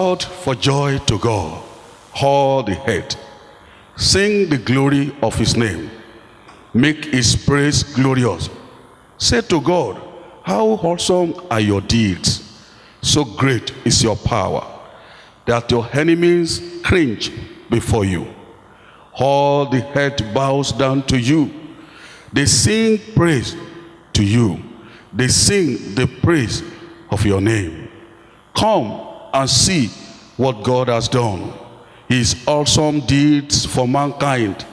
Shout for joy to God, all the earth. Sing the glory of his name. Make his praise glorious. Say to God, how awesome are your deeds. So great is your power that your enemies cringe before you. All the earth bows down to you. They sing praise to you. They sing the praise of your name. Come and see what God has done. His awesome deeds for mankind.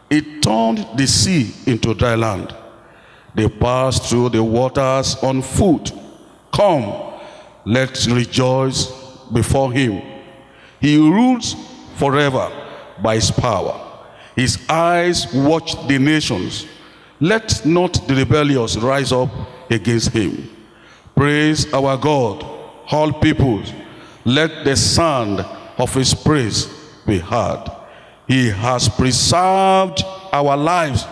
He turned the sea into dry land. They passed through the waters on foot. Come, let's rejoice before him. He rules forever by his power. His eyes watch the nations. Let not the rebellious rise up against him. Praise our God, all peoples. Let the sound of his praise be heard. He has preserved our lives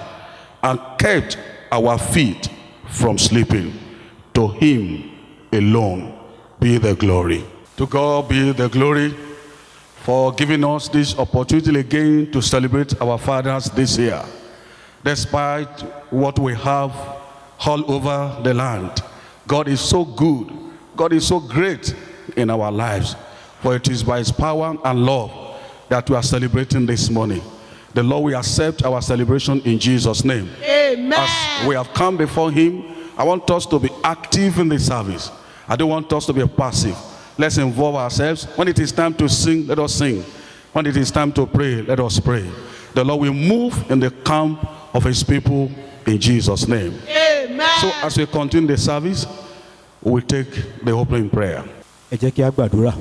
and kept our feet from sleeping. To him alone be the glory. To God be the glory for giving us this opportunity again to celebrate our fathers this year. Despite what we have all over the land, God is so good. God is so great in our lives. For it is by his power and love that we are celebrating this morning. The Lord will accept our celebration in Jesus' name. Amen. As we have come before him, I want us to be active in the service. I don't want us to be passive. Let's involve ourselves. When it is time to sing, let us sing. When it is time to pray, let us pray. The Lord will move in the camp of his people in Jesus' name. Amen. So as we continue the service, we will take the opening prayer. Ẹ jẹ́ kí a gbàdúrà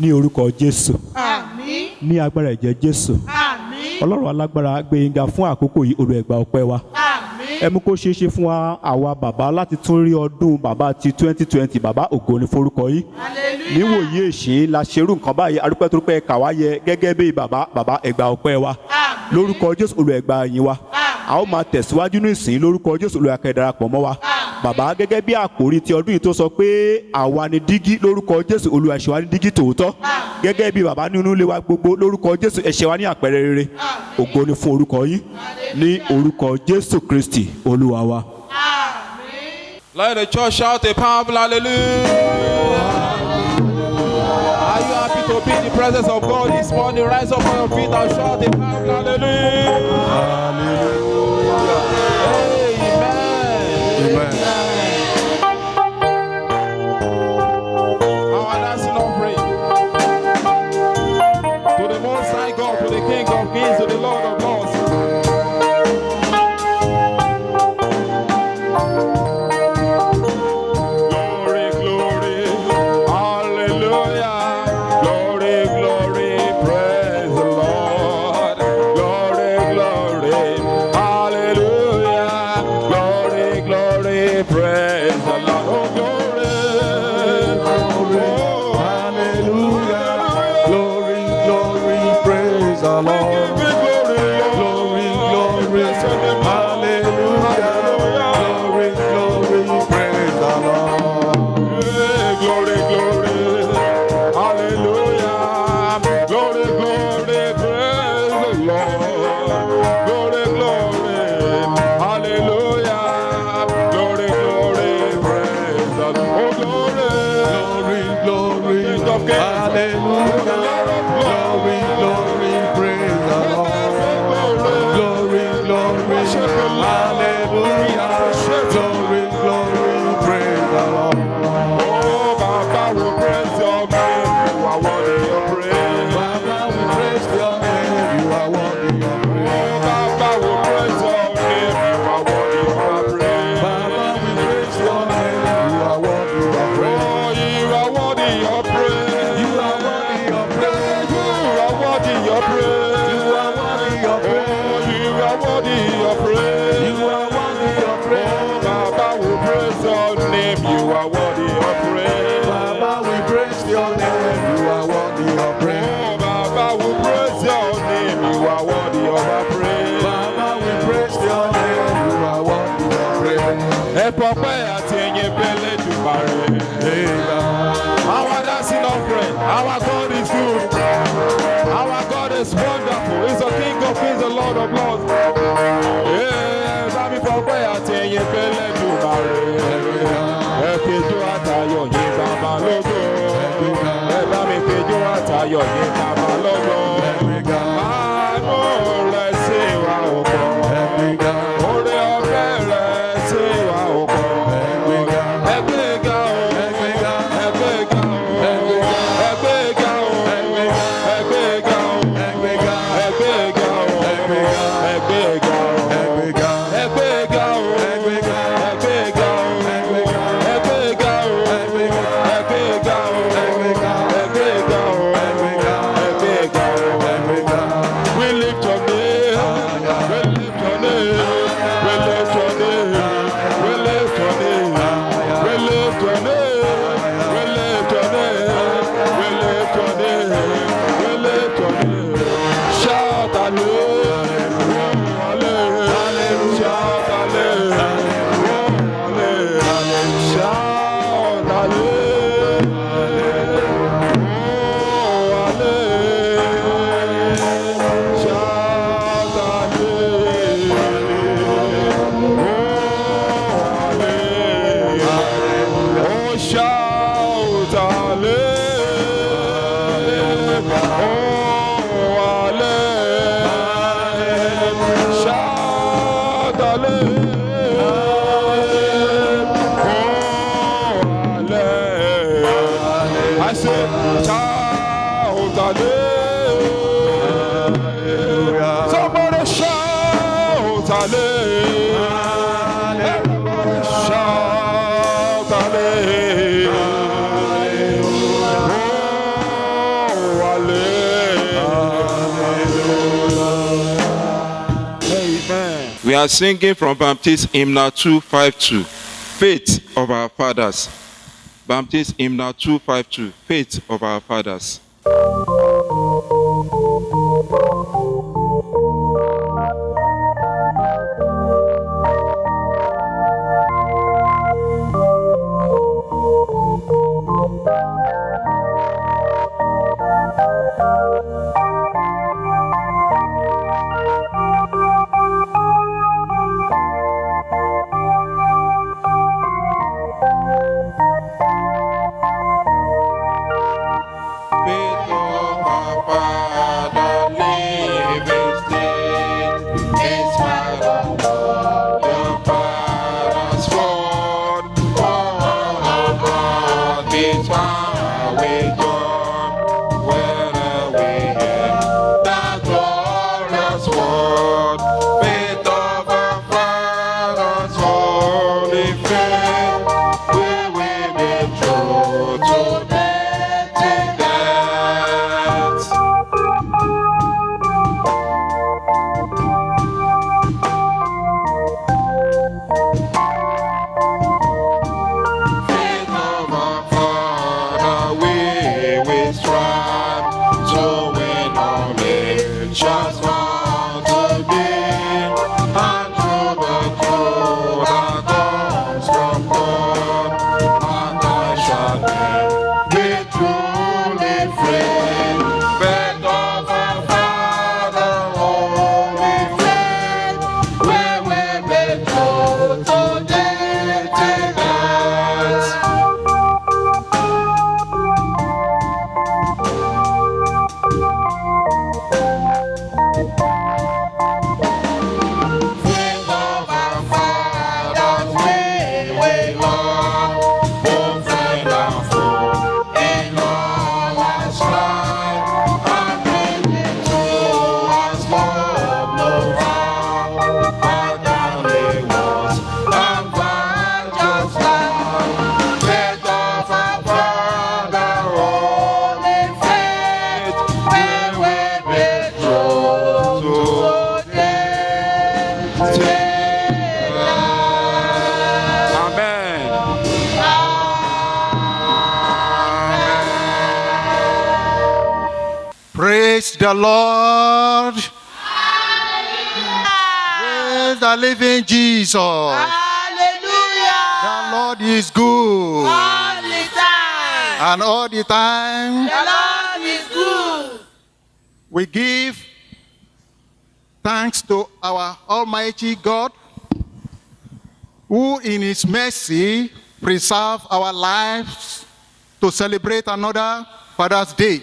ní orúkọ Jésù, Àmín. ní agbára ẹ̀jẹ̀ Jésù. Àmín. Ọlọ́run alágbára gbé yín ga fún àkókò yìí, Olúwa ẹ gbà ọpẹ́ wa. Àmín. Ẹ mú kó ṣeé ṣe fún wa àwa bàbá láti tún rí ọdún bàbá ti 2020. Bàbá ògo ni forúkọ yìí. Hallelujah. Níwòye èṣe la ṣerú nǹkan báyìí, arúpẹ́ tó pẹ́ kà wá yẹ gẹ́gẹ́ bí bàbá ẹ gbà ọpẹ́ wa. Àmín. Lórúkọ Jésù, Olúwa ẹ gbà yín wa. A ó máa tẹ̀síwájú ní ìsìn lórúkọ Jésù, Olúwa kẹ́ darapọ̀ mọ́ wa. Bàbá gẹ́gẹ́ bí àkòrí ti ọdún yìí tó sọ pé àwa ni dígí, lórúkọ Jésù Olúwa ṣe wá ní dígí tòótọ́. Gẹ́gẹ́ bí bàbá nínú ilé wa gbogbo, lórúkọ Jésù ẹ ṣe wá ní àpẹẹrẹ rere. Ògo ni fún orúkọ yín ní orúkọ Jésù Kristi Olúwa wa. Àmín. Let the church shout a powerful hallelujah. Are you happy to be in the presence of God this morning? Rise up on your feet and shout a powerful hallelujah. Hallelujah. Amen. Amen. Our dancing offering to the Most High God, to the King of Kings, to the Lord of Lords. Glory, glory, hallelujah. Glory, glory, praise the Lord. Glory, glory, hallelujah. Glory, glory, praise the Lord. Oh, glory, oh, Hallelujah. Glory, glory, praise the Lord. Glory, glory, hallelujah. Glory, glory, praise the Lord. Glory, glory, hallelujah. Glory, glory, praise the Lord. Glory, glory, hallelujah. Glory, glory, praise the Lord. Oh, glory, Glory, King of glory, Kings. hallelujah. Glory, glory, praise the Lord. Glory, glory, hallelujah. Glory, glory, praise the Lord. Oh, Baba, we praise your name. You are worthy of praise. Baba, we praise your name. You are worthy of praise. Oh, Baba, we praise your name. You are worthy of our praise. Baba, we praise your name. You are worthy of praise. Oh, you are worthy of praise. You are worthy of praise. You are worthy of praise. You are worthy of praise. Oh, you are worthy of praise. You are worthy of praise. Oh, Baba, we praise your name. You are worthy of praise. Baba, we praise your name. You are worthy of praise. Oh, Baba, we praise your name. You are worthy of our praise. Baba, we praise your name. You are worthy of praise. Ẹ pọpẹ́ àti ẹ̀yẹ bẹ́lẹ̀ dùbàrẹ̀. Amen. Our dancing offering. ọpẹ́ àti ẹ̀yìn pẹ́lẹ́ dùmarè. Ẹ fijó àtayọ̀ yìn bàbá lógo. Ẹ bá mi fijó àtayọ̀ yìn bàbá lógo. Àánú rẹ̀ sí wa ò pọ̀. Oore ọ̀fẹ́ rẹ̀ sí wa ò pọ̀. Ẹ gbé ga o, ẹ gbé ga o, ẹ gbé ga o, ẹ gbé ga o, ẹ gbé ga o, ẹ gbé ga o, ẹ gbé ga o, ẹ gbé ga o, ẹ gbé ga o, ẹ gbé ga o, ẹ gbé ga o, ẹ gbé ga o, ẹ gbé ga o, ẹ gbé ga o, ẹ gbé ga o, ẹ gbé ga o, ẹ gbé ga o. We lift your name, we lift your name, we lift your name, we lift your name, we lift your name, we lift your name, we lift your name, we lift your name. Shout hallelujah, shout hallelujah, shout I said, shout hallelujah. Somebody shout hallelujah. Everybody shout hallelujah. Oh, hallelujah. Amen. We are singing from Baptist Hymnal 252, Faith of Our Fathers. Baptist Hymnal 252, Faith of Our Fathers. Faith of our Father, living still, in spite of all your Father's word, for God is far away gone, whether we hear that glorious word. Faith of our Father's holy faith, we will be true to death. Faith of our Father, we will strive to win all nations want to be, and through the truth that comes from God, and I shall be truly free. Faith of our Father, holy faith, we will be true to death. Faith of our fathers, we will love, both friend and foe, in all our strife, and bring it to us, love no vow, and downly was, and just life. Faith of our Father, holy faith, we will be true to death. Amen. Praise the Lord. Praise the living Jesus. Hallelujah. The Lord is good. All the time. And all the time, The Lord is good. we give thanks to our Almighty God who in his mercy preserve our lives to celebrate another Father's Day.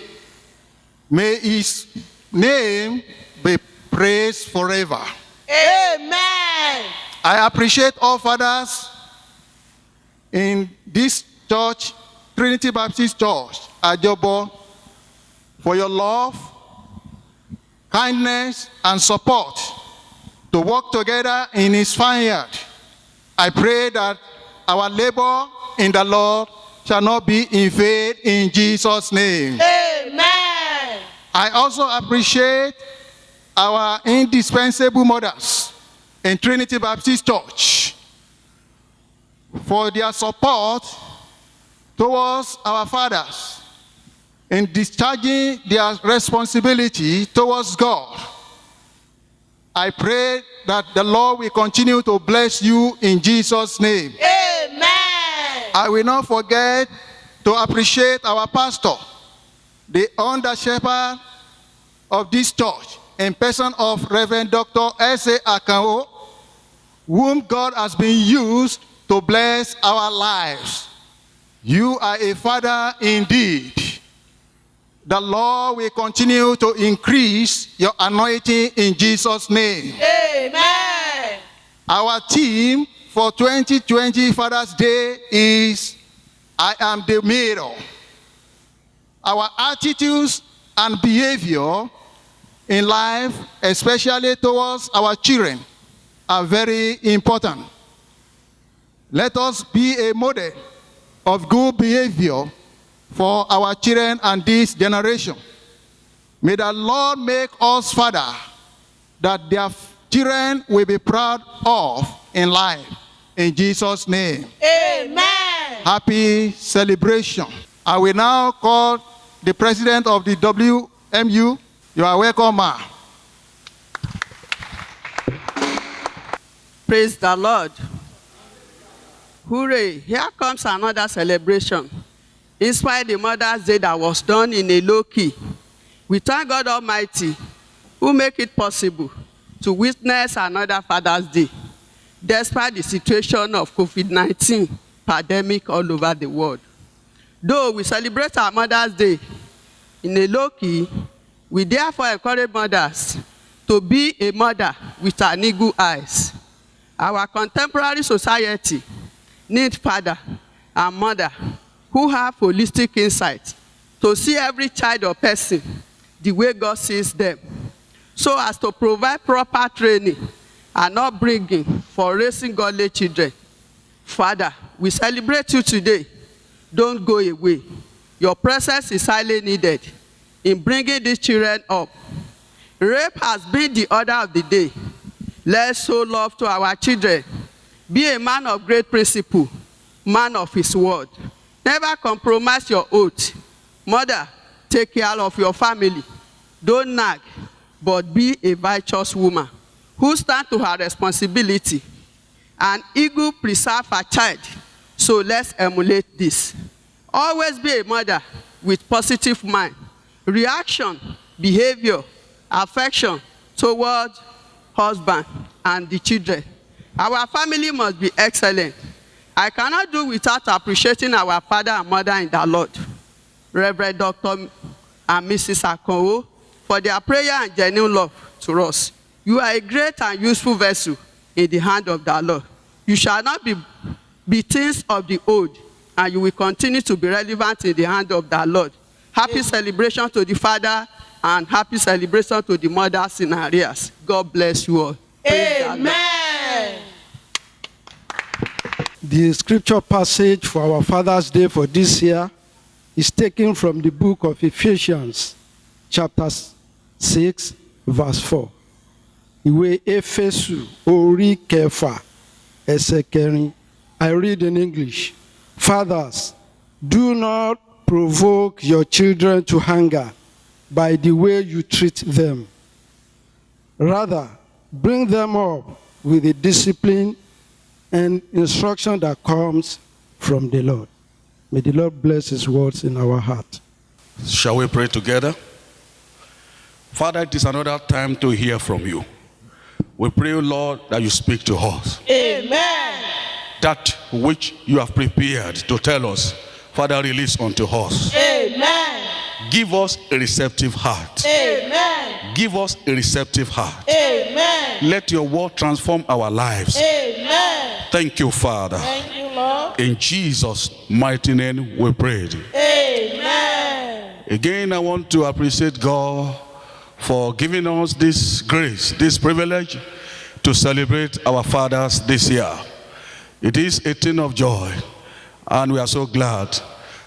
May his name be praised forever. Amen. I appreciate all fathers in this church, Trinity Baptist Church, Ajobo, for your love, kindness, and support to work together in his vineyard. I pray that our labor in the Lord shall not be in vain in Jesus' name. Amen. I also appreciate our indispensable mothers in Trinity Baptist Church for their support towards our fathers in discharging their responsibility towards God. I pray that the Lord will continue to bless you in Jesus' name. Amen. I will not forget to appreciate our pastor, the under shepherd of this church, in person of Reverend Dr. S.A. Akao, whom God has been used to bless our lives. You are a father indeed. The Lord will continue to increase your anointing in Jesus' name. Amen. Our theme for 2020 Father's Day is I am the mirror. Our attitudes and behavior in life, especially towards our children, are very important. Let us be a model of good behavior for our children and this generation. May the Lord make us father that their children will be proud of in life. In Jesus' name. Amen. Happy celebration. I will now call the president of the WMU. You are welcome, ma. Praise the Lord. Hooray, here comes another celebration. Inspired the Mother's Day that was done in a low key. We thank God Almighty who make it possible to witness another Father's Day, despite the situation of COVID-19 pandemic all over the world. Though we celebrate our Mother's Day in a low key, we therefore encourage mothers to be a mother with an eagle eyes. Our contemporary society needs father and mother who have holistic insight to see every child or person the way God sees them, so as to provide proper training and upbringing for raising godly children. Father, we celebrate you today. Don't go away. Your presence is highly needed in bringing these children up. Rape has been the order of the day. Let's show love to our children. Be a man of great principle, man of his word. Never compromise your oath. Mother, take care of your family. Don't nag, but be a virtuous woman who stands to her responsibility. An eagle preserves her child, so let's emulate this. Always be a mother with positive mind, reaction, behavior, affection toward husband and the children. Our family must be excellent. I cannot do without appreciating our father and mother in the Lord, Reverend Dr. and Mrs. Akonwo, for their prayer and genuine love to us. You are a great and useful vessel in the hand of the Lord. You shall not be things of the old, and you will continue to be relevant in the hand of the Lord. Happy celebration to the father and happy celebration to the mothers in arrears. God bless you all. Praise the Lord. Amen. The scripture passage for our Father's Day for this year is taken from the book of Ephesians, chapter 6, verse 4. Ìwé Éfésù orí kẹfà ẹsẹ̀ kẹrin. I read in English. Fathers, do not provoke your children to anger by the way you treat them. Rather, bring them up with the discipline and instruction that comes from the Lord. May the Lord bless his words in our heart. Shall we pray together? Father, it is another time to hear from you. We pray, Lord, that you speak to us. Amen. that which you have prepared to tell us, Father, release unto us. Amen. Give us a receptive heart. Amen. Give us a receptive heart. Amen. Let your word transform our lives. Amen. Thank you, Father. Thank you, Lord. In Jesus' mighty name we prayed. Amen. Again, I want to appreciate God for giving us this grace, this privilege to celebrate our fathers this year. It is a thing of joy, and we are so glad.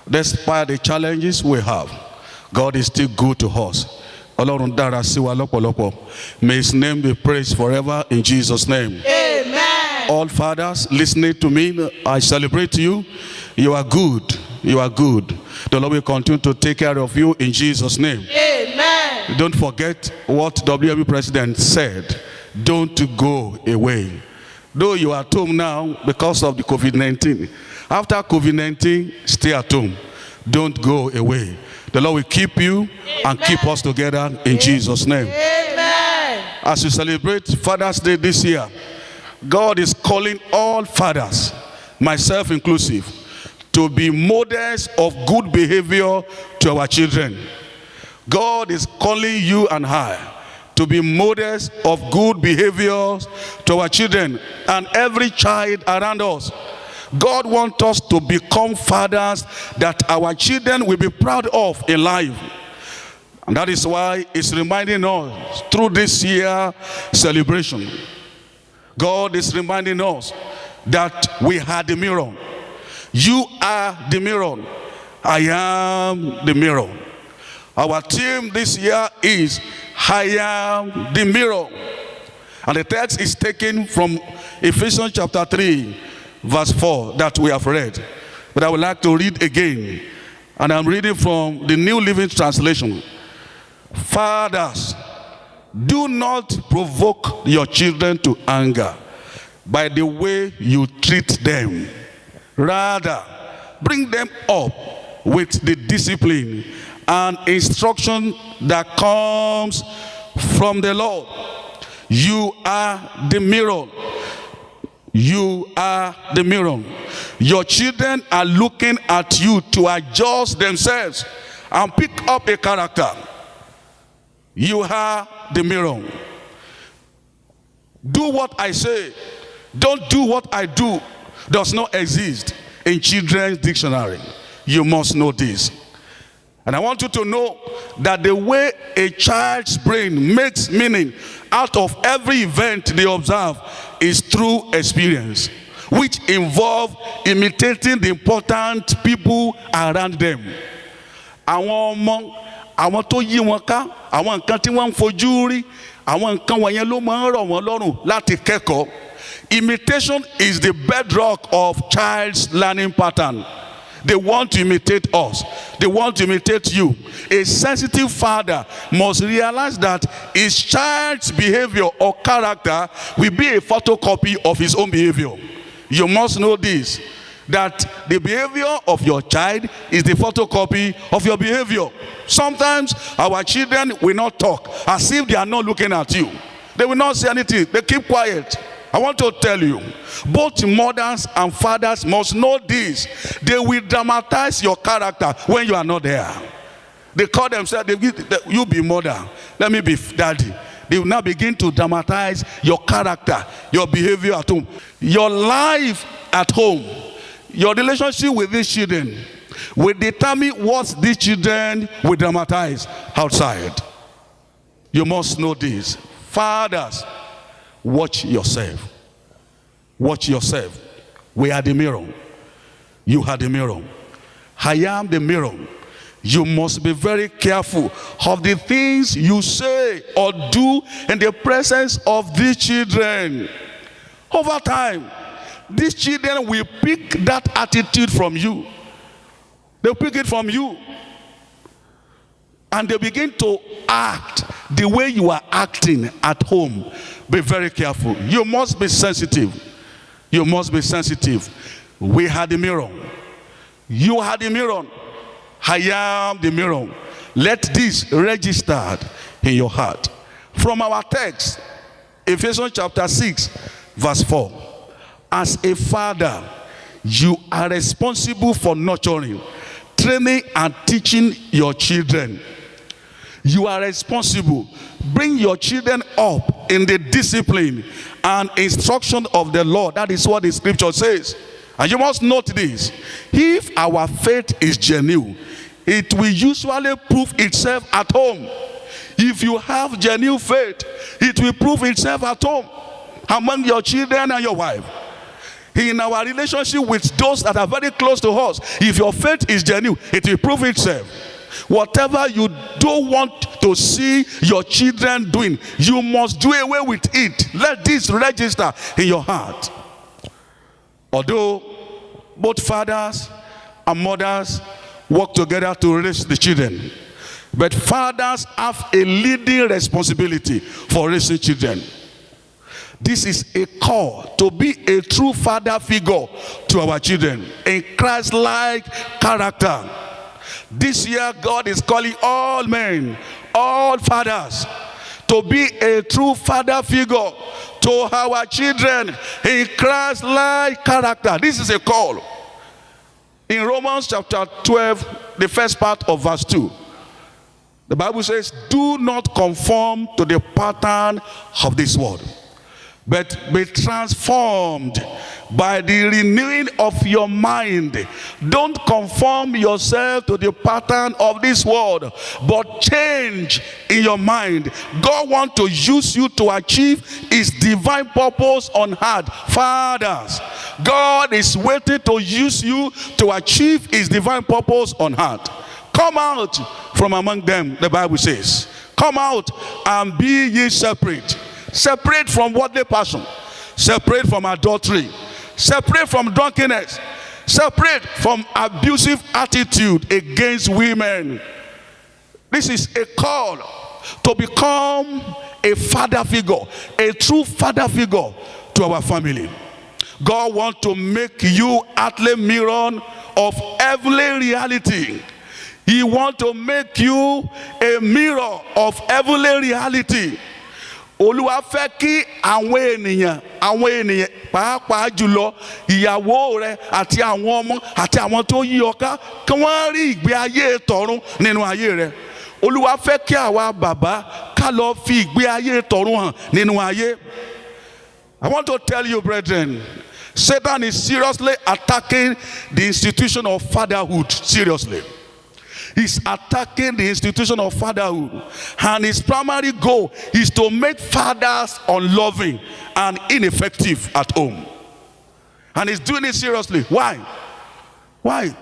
Despite the challenges we have, God is still good to us. Ọlọ́run dára sí wa lọ́pọ̀lọpọ̀. May his name be praised forever in Jesus' name. Amen. All fathers listening to me, I celebrate you. You are good. You are good. The Lord will continue to take care of you in Jesus' name. Amen. Don't forget what WMU President said. Don't go away. Though you are at home now because of the COVID-19. After COVID-19, stay at home. Don't go away. The Lord will keep you and keep us together in Jesus' name. Amen. As we celebrate Father's Day this year, God is calling all fathers, myself inclusive, to be models of good behavior to our children. God is calling you and I to be models of good behavior to our children and every child around us. God wants us to become fathers that our children will be proud of in life. And that is why it's reminding us through this year celebration. God is reminding us that we are the mirror. You are the mirror. I am the mirror. Our theme this year is I am the mirror. And the text is taken from Ephesians chapter 3, verse 4 that we have read. But I would like to read again. And I'm reading from the New Living Translation. Fathers, do not provoke your children to anger by the way you treat them. Rather, bring them up with the discipline and instruction that comes from the Lord. You are the mirror. You are the mirror. Your children are looking at you to adjust themselves and pick up a character. You are the mirror. Do what I say. Don't do what I do. Does not exist in children's dictionary. You must know this. And I want you to know that the way a child's brain makes meaning out of every event they observe is through experience, which involve imitating the important people around them. Àwọn ọmọ, àwọn tó yí wọn ká, àwọn nǹkan tí wọ́n ń fojú rí, àwọn nǹkan wọ̀nyẹn ló máa ń rọ̀ wọ́n lọ́rùn láti kẹ́kọ̀ọ́. Imitation is the bedrock of child's learning pattern. They want to imitate us. They want to imitate you. A sensitive father must realize that his child's behavior or character will be a photocopy of his own behavior. You must know this, that the behavior of your child is the photocopy of your behavior. Sometimes our children will not talk as if they are not looking at you. They will not say anything. They keep quiet. I want to tell you, both mothers and fathers must know this. They will dramatize your character when you are not there. They call themselves, you be mother, let me be daddy. They will now begin to dramatize your character, your behavior at home, your life at home, your relationship with these children will determine what these children will dramatize outside. You must know this. Fathers, watch yourself. Watch yourself. We are the mirror. You are the mirror. I am the mirror. You must be very careful of the things you say or do in the presence of these children. Over time, these children will pick that attitude from you. They'll pick it from you. And they begin to act the way you are acting at home. Be very careful. You must be sensitive. You must be sensitive. We are the mirror. You are the mirror. I am the mirror. Let this register in your heart. From our text, Ephesians chapter 6, verse 4. As a father, you are responsible for nurturing, training, and teaching your children. You are responsible. Bring your children up in the discipline and instruction of the Lord. That is what the scripture says. And you must note this. If our faith is genuine, it will usually prove itself at home. If you have genuine faith, it will prove itself at home among your children and your wife. In our relationship with those that are very close to us, if your faith is genuine, it will prove itself. Whatever you don't want to see your children doing, you must do away with it. Let this register in your heart. Although both fathers and mothers work together to raise the children, but fathers have a leading responsibility for raising children. This is a call to be a true father figure to our children, a Christ-like character. This year, God is calling all men, all fathers, to be a true father figure to our children, a Christ-like character. This is a call. In Romans chapter 12, the first part of verse 2, the Bible says, do not conform to the pattern of this world, but be transformed by the renewing of your mind. Don't conform yourself to the pattern of this world, but change in your mind. God wants to use you to achieve his divine purpose on earth. Fathers, God is waiting to use you to achieve his divine purpose on earth. Come out from among them, the Bible says. Come out and be ye separate. Separate from worldly passion. Separate from adultery. Separate from drunkenness. Separate from abusive attitude against women. This is a call to become a father figure, a true father figure to our family. God wants to make you earthly mirror of heavenly reality. He wants to make you a mirror of heavenly reality. Olúwa fẹ́ kí àwọn ènìyàn pàápàá jùlọ ìyàwó rẹ àti àwọn ọmọ àti àwọn tó yí ọ ká kí wọ́n rí ìgbé ayé tọ̀run nínú ayé rẹ. Olúwa fẹ́ kí àwa bàbá ká lọ fi ìgbé ayé tọ̀run hàn nínú ayé. I want to tell you, brethren, Satan is seriously attacking the institution of fatherhood. Seriously. He's attacking the institution of fatherhood. And his primary goal is to make fathers unloving and ineffective at home. And he's doing it seriously. Why? Why?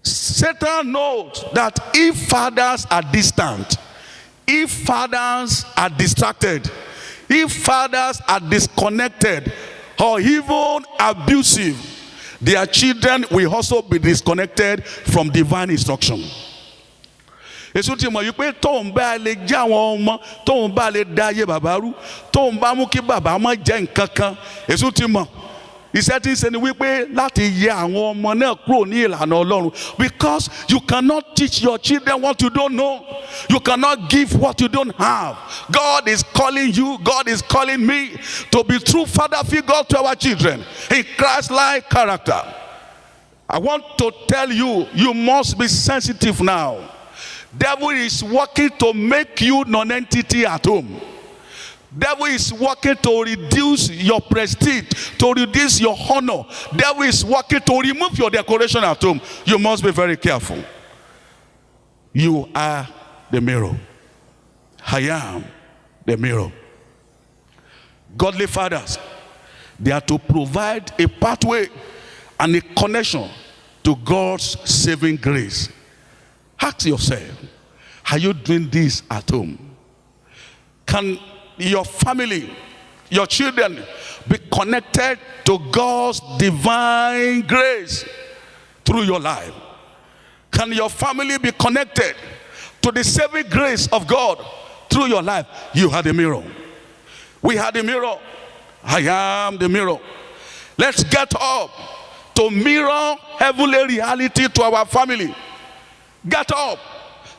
Satan knows that if fathers are distant, if fathers are distracted, if fathers are disconnected or even abusive, their children will also be disconnected from divine instruction. Èso ti mọ̀ yìí pé tóun bá lè jẹ́ àwọn ọmọ, tóun bá lè dá ayé bàbá rú, tóun bá mú kí bàbá má jẹ́ nǹkan kan, èso ti mọ̀. Iṣẹ́ tí ń ṣe ni wípé láti yẹ àwọn ọmọ náà kúrò ní ìlànà Ọlọ́run. Because you cannot teach your children what you don't know. You cannot give what you don't have. God is calling you, God is calling me to be true father figure to our children in Christ-like character. I want to tell you, you must be sensitive now. Devil is working to make you non-entity at home. Devil is working to reduce your prestige, to reduce your honor. Devil is working to remove your decoration at home. You must be very careful. You are the mirror. I am the mirror. Godly fathers, they are to provide a pathway and a connection to God's saving grace. Ask yourself, are you doing this at home? Can your family, your children be connected to God's divine grace through your life? Can your family be connected to the saving grace of God through your life? You are the mirror. We are the mirror. I am the mirror. Let's get up to mirror heavenly reality to our family. Get up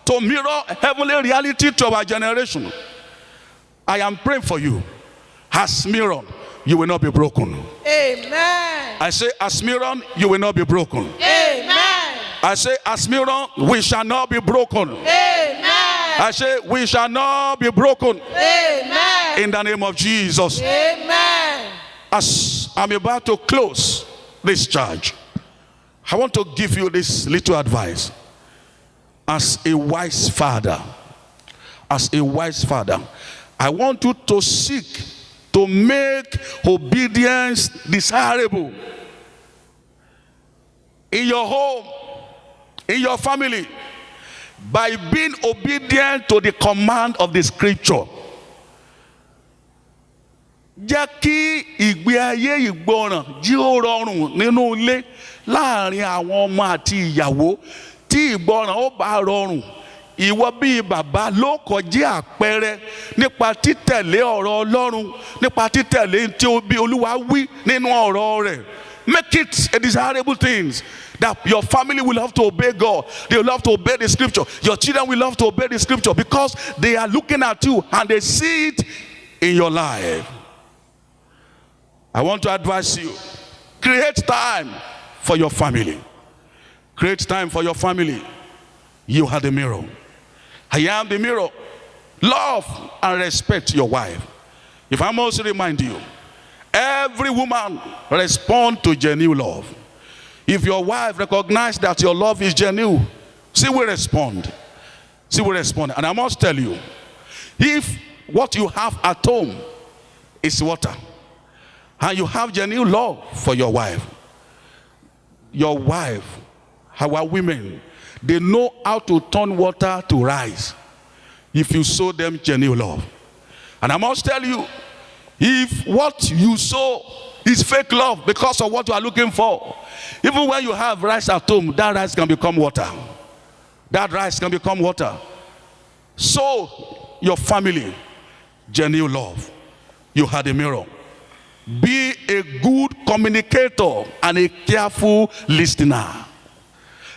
to mirror heavenly reality to our generation. I am praying for you as mirror. you will not be broken. Amen. I say, Asmiron, you will not be broken. Amen. I say, Asmiron, we shall not be broken. Amen. I say, we shall not be broken. Amen. In the name of Jesus. Amen. As I'm about to close this charge, I want to give you this little advice. As a wise father, I want you to seek to make obedience desirable in your home, in your family, by being obedient to the command of the scripture. Jẹ́ kí ìgbé ayé ìgbọràn jí ó rọrùn nínú ilé láàrin àwọn ọmọ àti ìyàwó. Tí ìgbọràn ó bá rọrùn, ìwọ bí bàbá ló kọjá àpẹẹrẹ nípa títẹ̀lé ọ̀rọ̀ Ọlọ́run, nípa títẹ̀lé tí ó bí Olúwa wí nínú ọ̀rọ̀ rẹ̀. Make it a desirable thing that your family will have to obey God. They will have to obey the scripture. Your children will have to obey the scripture because they are looking at you and they see it in your life. I want to advise you, create time for your family. Create time for your family. You are the mirror. I am the mirror. Love and respect your wife. If I must remind you, every woman responds to genuine love. If your wife recognizes that your love is genuine, she will respond. She will respond. And I must tell you, if what you have at home is water, and you have genuine love for your wife, our women, they know how to turn water to rice if you sow them genuine love. And I must tell you, if what you sow is fake love because of what you are looking for, even when you have rice at home, that rice can become water. That rice can become water. Sow your family genuine love. You had a mirror. Be a good communicator and a careful listener.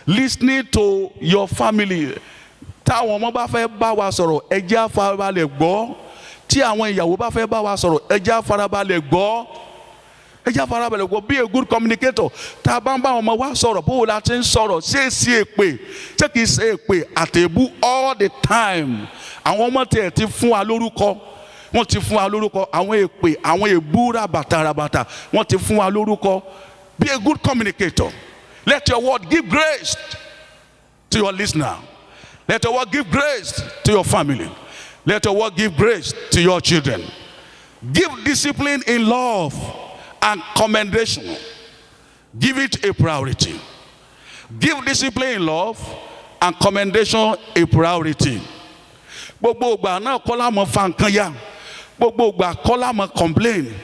Listening to your family. Táwọn ọmọ bá fẹ́ bá wa sọ̀rọ̀, ẹ jẹ́ á farabalẹ̀ gbọ́. Tí àwọn ìyàwó bá fẹ́ bá wa sọ̀rọ̀, ẹ jẹ́ á farabalẹ̀ gbọ́. Ẹ jẹ́ á farabalẹ̀ gbọ́. Be a good communicator. Tá a bá ń bá ọmọ wa sọ̀rọ̀, bó la ti ń sọ̀rọ̀, ṣé sí èpè, ṣé kìí ṣe èpè àtẹ̀bú all the time. Àwọn ọmọ tiẹ̀ ti fún wa lórúkọ. Wọ́n ti fún wa lórúkọ. Àwọn èpè, àwọn èbú rabata. Wọ́n ti fún wa lórúkọ. Be a good communicator. Let your word give grace to your listener. Let your word give grace to your family. Let your word give grace to your children. Give discipline in love and commendation. Give it a priority. Give discipline in love and commendation a priority. Gbogbo ìgbà náà kọ́ la mọ̀ fa nǹkan ya. Gbogbo ìgbà kọ́ la mọ̀ complain.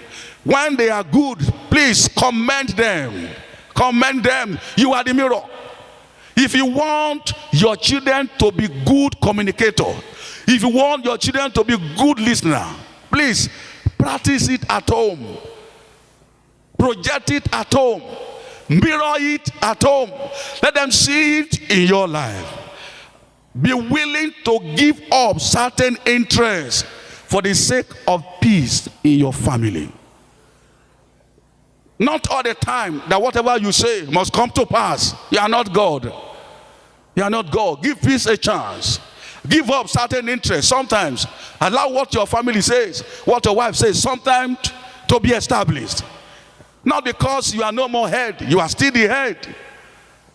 When they are good, please commend them. Commend them. You are the mirror. If you want your children to be good communicator, if you want your children to be good listener, please practice it at home. Project it at home. Mirror it at home. Let them see it in your life. Be willing to give up certain interests for the sake of peace in your family. Not all the time that whatever you say must come to pass. You are not God. You are not God. Give peace a chance. Give up certain interests. Sometimes allow what your family says, what your wife says, sometimes to be established. Not because you are no more head. You are still the head.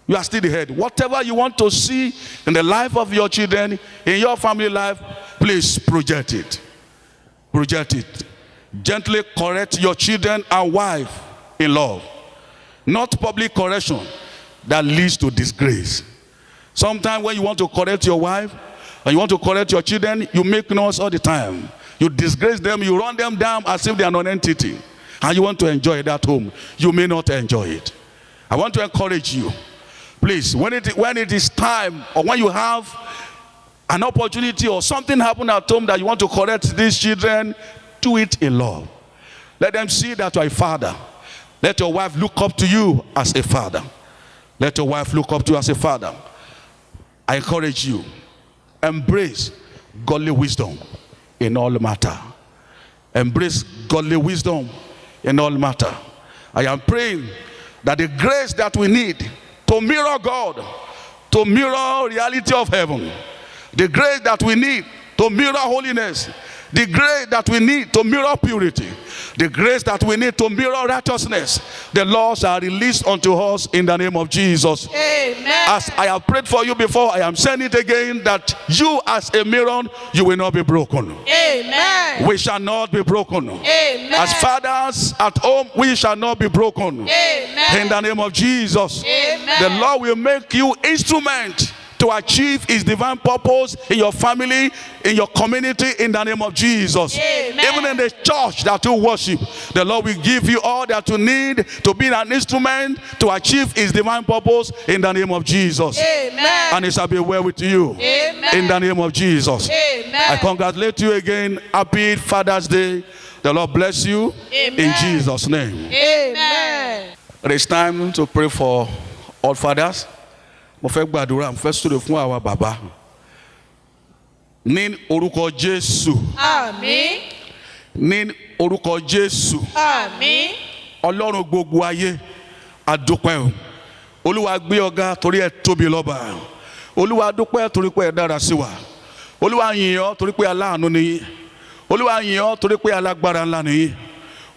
You are still the head. Whatever you want to see in the life of your children, in your family life, please project it. Project it. Gently correct your children and wife in love. Not public correction that leads to disgrace. Sometimes when you want to correct your wife and you want to correct your children, you make noise all the time. You disgrace them, you run them down as if they are non-entity. And you want to enjoy that home. You may not enjoy it. I want to encourage you. Please, when it is time or when you have an opportunity or something happened at home that you want to correct these children, do it in love. Let them see that you are a father. Let your wife look up to you as a father. Let your wife look up to you as a father. I encourage you, embrace godly wisdom in all matter. Embrace godly wisdom in all matter. I am praying that the grace that we need to mirror God, to mirror reality of heaven, the grace that we need to mirror holiness, the grace that we need to mirror purity, the grace that we need to mirror righteousness, the laws are released unto us in the name of Jesus. Amen. As I have prayed for you before, I am saying it again, that you as a mirror, you will not be broken. Amen. We shall not be broken. Amen. As fathers at home, we shall not be broken. Amen. In the name of Jesus. Amen. The Lord will make you instrument to achieve his divine purpose in your family, in your community, in the name of Jesus. Amen. Even in the church that you worship, the Lord will give you all that you need to be an instrument to achieve his divine purpose in the name of Jesus. Amen. And it shall be well with you. Amen. In the name of Jesus. Amen. I congratulate you again. Happy Father's Day. The Lord bless you. Amen. In Jesus' name. Amen. It is time to pray for all fathers. Mo fẹ́ gbàdúrà, mo fẹ́ súre fún àwa bàbá. Ní orúkọ Jésù. Àmín. Ní orúkọ Jésù. Àmín. Ọlọ́run gbogbo ayé, a dúpẹ́ o. Olúwa gbé ọ̀gá torí ẹ tóbi lọ́ba. Olúwa dúpẹ́ torí pé ẹ dára sí wa. Olúwa yìn ọ́ torí pé aláàánú ni yín. Olúwa yìn ọ́ torí pé alágbára ńlá ni yín.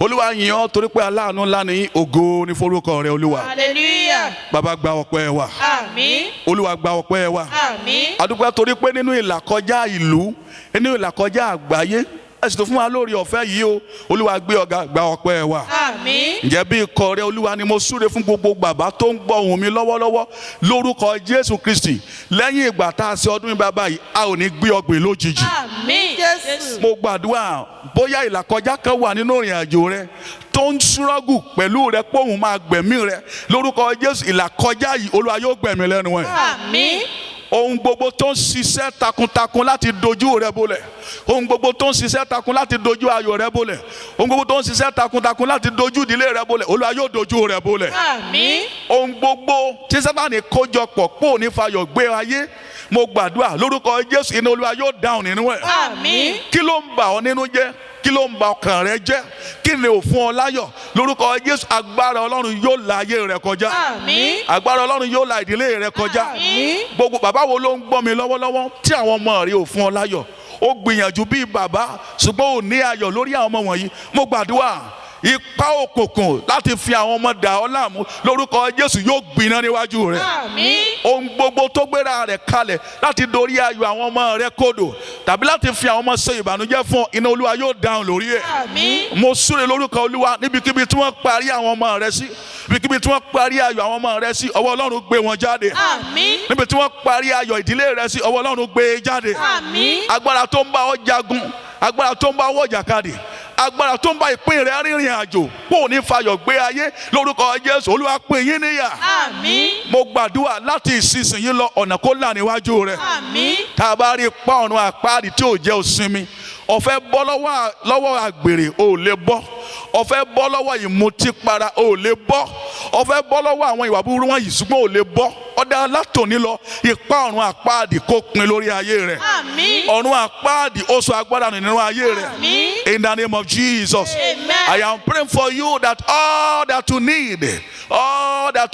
Olúwa yìn ọ́ torí pé aláàánú ńlá ni yín. Ògo ni forúkọ rẹ Olúwa. Hallelujah. Bàbá gba ọpẹ́ wa. Àmín. Olúwa gba ọpẹ́ wa. Àmín. A dúpẹ́ torí pé nínú ìlàkọjá ìlú, nínú ìlàkọjá àgbáyé, ẹ sì tó fún wa lórí ọ̀fẹ́ yìí o. Olúwa gbé ọ̀gá gba ọpẹ́ wa. Àmín. Ǹjẹ́ bí ikọ̀ rẹ Olúwa ni mo súre fún gbogbo bàbá tó ń gbọ́ ohùn mi lọ́wọ́lọ́wọ́ lórúkọ Jésù Kristi. Lẹ́yìn ìgbà tá a ṣe ọdún bàbá yìí, a ò ní gbé ọgbìn lójijì. Àmín. Jésù. Mo gbàdúrà bóyá ìlàkọjá kan wà nínú ìrìn àjò rẹ tó ń ṣúrọ́gù pẹ̀lú rẹ pé òun máa gbẹ̀mí rẹ lórúkọ Jésù. Ìlàkọjá yìí Olúwa yóò gbẹ̀mí lẹ́nu ẹ̀. Àmín. Ohun gbogbo tó ń ṣiṣẹ́ takuntakun láti dojú rẹ bolẹ̀, ohun gbogbo tó ń ṣiṣẹ́ takun láti dojú ayọ̀ rẹ bolẹ̀, ohun gbogbo tó ń ṣiṣẹ́ takuntakun láti dojú ìdílé rẹ bolẹ̀, Olúwa yóò dojú rẹ bolẹ̀. Àmín. Ohun gbogbo tí Sátánì kójọpọ̀ pò ní fayọ̀ gbé ayé, mo gbàdúrà lórúkọ Jésù, iná Olúwa yóò dáhùn nínú ẹ̀. Àmín. Kí ló ń bà ọ́ nínú jẹ́? Kí ló ń bà ọkàn rẹ jẹ́? Kí ni ò fún ọ láyọ̀? Lórúkọ Jésù, agbára Ọlọ́run yóò la ayé rẹ kọjá. Àmín. Agbára Ọlọ́run yóò la ìdílé rẹ kọjá. Àmín. Gbogbo bàbá wo ló ń gbọ́ mi lọ́wọ́lọ́wọ́ tí àwọn ọmọ rẹ ò fún ọ láyọ̀? Ó gbìyànjú bí bàbá ṣùgbọ́n ò ní ayọ̀ lórí àwọn ọmọ wọ̀nyí. Mo gbàdúrà ipa òkùnkùn láti fi àwọn ọmọ dà ọ́ láàmú lórúkọ Jésù yóò gbiná níwájú rẹ. Àmín. Ohun gbogbo tó gbéra rẹ̀ kalẹ̀ láti dorí ayọ̀ àwọn ọmọ rẹ kodò tàbí láti fi àwọn ọmọ ṣe ìbànújẹ́ fún ọ, iná Olúwa yóò dáhùn lórí ẹ̀. Àmín. Mo súre lórúkọ Olúwa níbikíbi tí wọ́n parí àwọn ọmọ rẹ sí, níbikíbi tí wọ́n parí ayọ̀ àwọn ọmọ rẹ sí, ọwọ́ Ọlọ́run gbé wọn jáde. Àmín. Níbi tí wọ́n parí ayọ̀ ìdílé rẹ sí, ọwọ́ Ọlọ́run gbé e jáde. Àmín. Agbára tó ń bá ọ jagun, agbára tó ń bá ọ jàkadì, agbára tó ń bá ìpín rẹ rìnrìn àjò pò ní fayọ̀ gbé ayé lórúkọ Jésù, Olúwa pín yín níyà. Àmín. Mo gbàdúrà láti ìsinsìnyí lọ ọ̀nà kó là níwájú rẹ. Àmín. Tá a bá rí pa ọ̀run àpáàdì tí ò jẹ́ òsinmi, ọ̀fẹ́ bọ́ lọ́wọ́ àgbèrè ò lè bọ́, ọ̀fẹ́ bọ́ lọ́wọ́ ìmutípara ò lè bọ́, ọ̀fẹ́ bọ́ lọ́wọ́ àwọn ìwà búburú wọ̀nyí ṣùgbọ́n ò lè bọ́. Ọ̀dà látòní lọ ipa ọ̀run àpáàdì kó pin lórí ayé rẹ. Àmín. Ọ̀run àpáàdì ó sọ agbára nínú ayé rẹ. Àmín. In the name of Jesus. Amen. I am praying for you that all that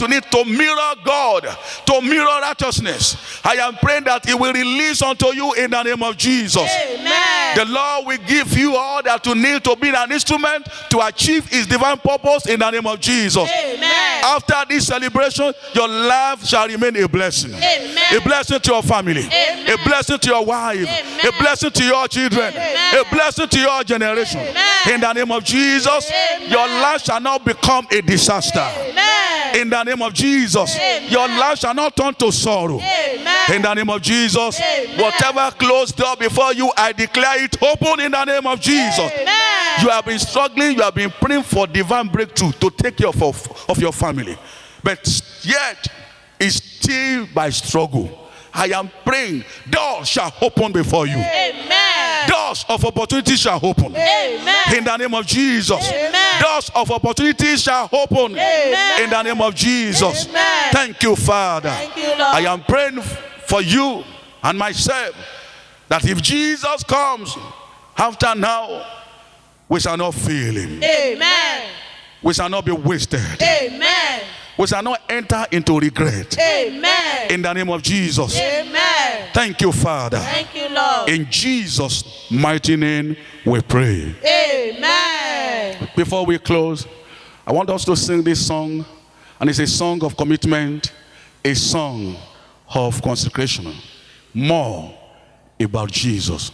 you need to mirror God, to mirror righteousness, I am praying that He will release unto you in the name of Jesus. Amen. The Lord will give you all that you need to be an instrument to achieve His divine purpose in the name of Jesus. Amen. After this celebration, your life shall remain a blessing. Amen. A blessing to your family. Amen. A blessing to your wife. Amen. A blessing to your children. Amen. A blessing to your generation. Amen. In the name of Jesus, Amen. your life shall not become a disaster. Amen. In the name of Jesus, Amen. your life shall not turn to sorrow. Amen. In the name of Jesus, Amen. whatever closed door before you, I declare it open in the name of Jesus. Amen. You have been struggling, you have been praying for divine breakthrough to take care of your family. But yet, it's still by struggle. I am praying, doors shall open before you. Amen. Doors of opportunity shall open. Amen. In the name of Jesus. Amen. Doors of opportunity shall open. Amen. In the name of Jesus. Amen. Thank you, Father. Thank you, Lord. I am praying for you and myself that if Jesus comes after now, we shall not fail Him. Amen. We shall not be wasted. Amen. We shall not enter into regret. Amen. In the name of Jesus. Amen. Thank you, Father. Thank you, Lord. In Jesus' mighty name we pray. Amen. Before we close, I want us to sing this song. And it's a song of commitment, a song of consecration. More about Jesus.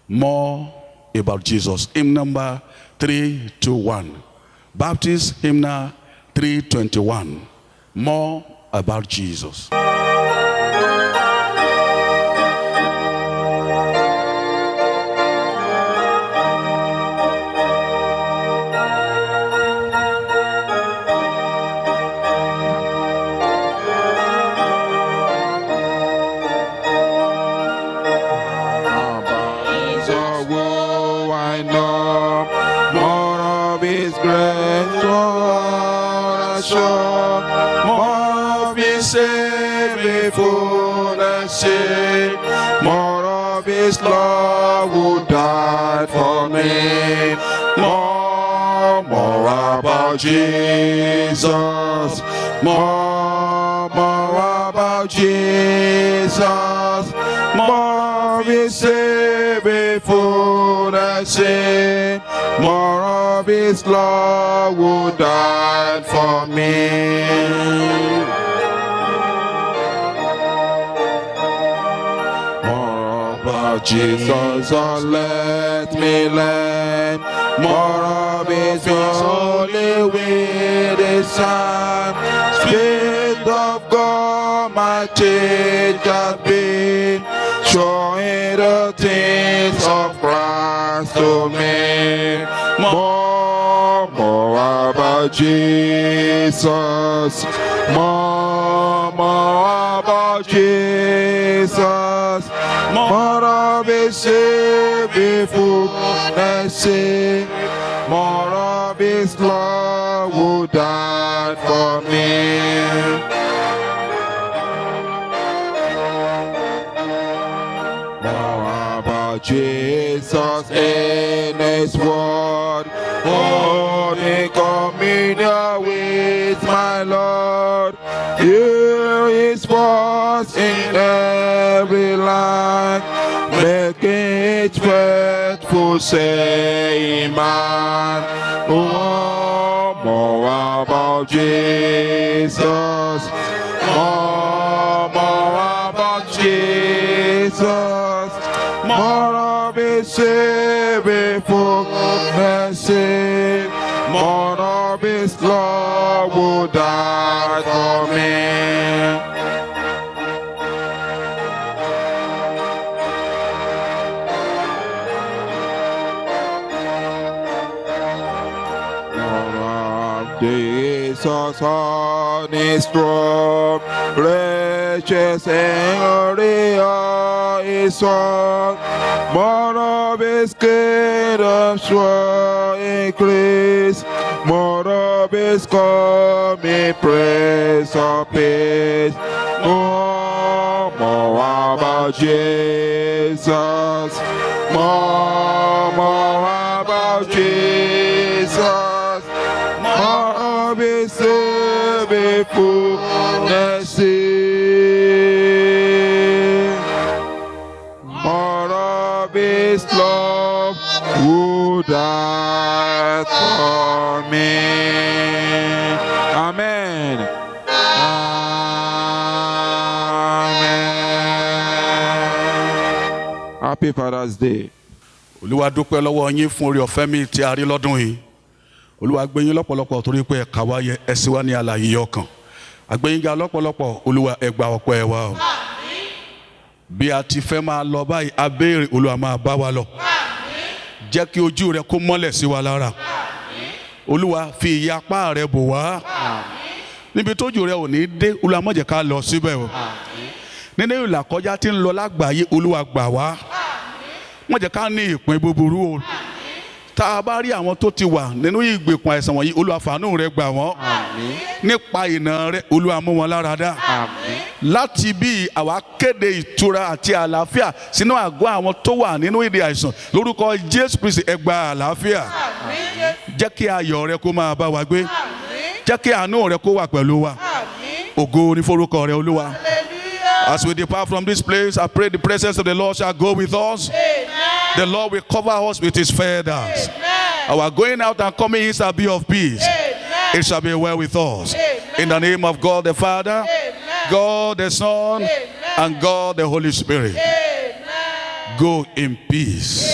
More about Jesus. Hymn number 321. Baptist hymnal 321. More about Jesus. More of his love who died for me. More about Jesus. More about Jesus. More of his saving fullness in. More of his love who died for me. Jesus, oh, let me learn more of his holy with his son. Spirit of God, my teacher been showing the things of Christ to me. More about Jesus. More about Jesus. More of his saving fullness, more of his love who died for me. More about Jesus in his word, holy communion with my Lord. Hear his voice in every line, making each faithful saying, man. Oh, more about Jesus. More about Jesus. More of his saving fullness. More of his love who died for me. Jesus on his throne, precious and glory of his song. More of his kingdom shall increase, more of his coming praise of peace. More about Jesus, more about Jesus. More of his saving fullness, more of his love who died for me. Amen. Amen. Happy Father's Day. Olúwa dúpẹ́ lọ́wọ́ yín fún oore ọ̀fẹ́ mi tí a rí lọ́dún yìí. Olúwa gbé yín lọ́pọ̀lọpọ̀ torí pé ẹ̀ka wáyé ẹ̀sìn wá ní alààyè ọkàn. Àgbéyìn ga lọ́pọ̀lọpọ̀ Olúwa ẹ gbà ọpẹ́ wa o. Bí a ti fẹ́ máa lọ báyìí a béèrè Olúwa máa bá wa lọ. Jẹ́ kí ojú rẹ kó mọ́lẹ̀ sí wa lára. Olúwa fi ìyapá rẹ bò wá. Níbi tójú rẹ ò ní dé Olúwa má jẹ́ ká lọ síbẹ̀ o. Nínú ìlàkọjá tí ń lọ lágbàáyé Olúwa gbà wá. Má jẹ́ ká ní ìpín búburú o. Tá a bá rí àwọn tó ti wà nínú ìgbèkùn àìsàn wọ̀nyí Olúwa fàánú rẹ gbà wọ́n. Nípa ìnà rẹ Olúwa mú wọn lára dá. Láti bí àwa kéde ìtura àti àlàáfíà sínú àgọ́ àwọn tó wà nínú ìdè àìsàn lórúkọ Jésù Kristi ẹ gba àlàáfíà. jẹ́ kí ayọ̀ rẹ kó máa bá wa gbé jẹ́ kí àánú rẹ kó wà pẹ̀lú wa ògo ni forúkọ rẹ olúwa. As we depart from this place, I pray the presence of the Lord shall go with us. The Lord will cover us with his feathers. Our going out and coming in shall be of peace. It shall be well with us. In the name of God the Father, God the Son, and God the Holy Spirit. Go in peace.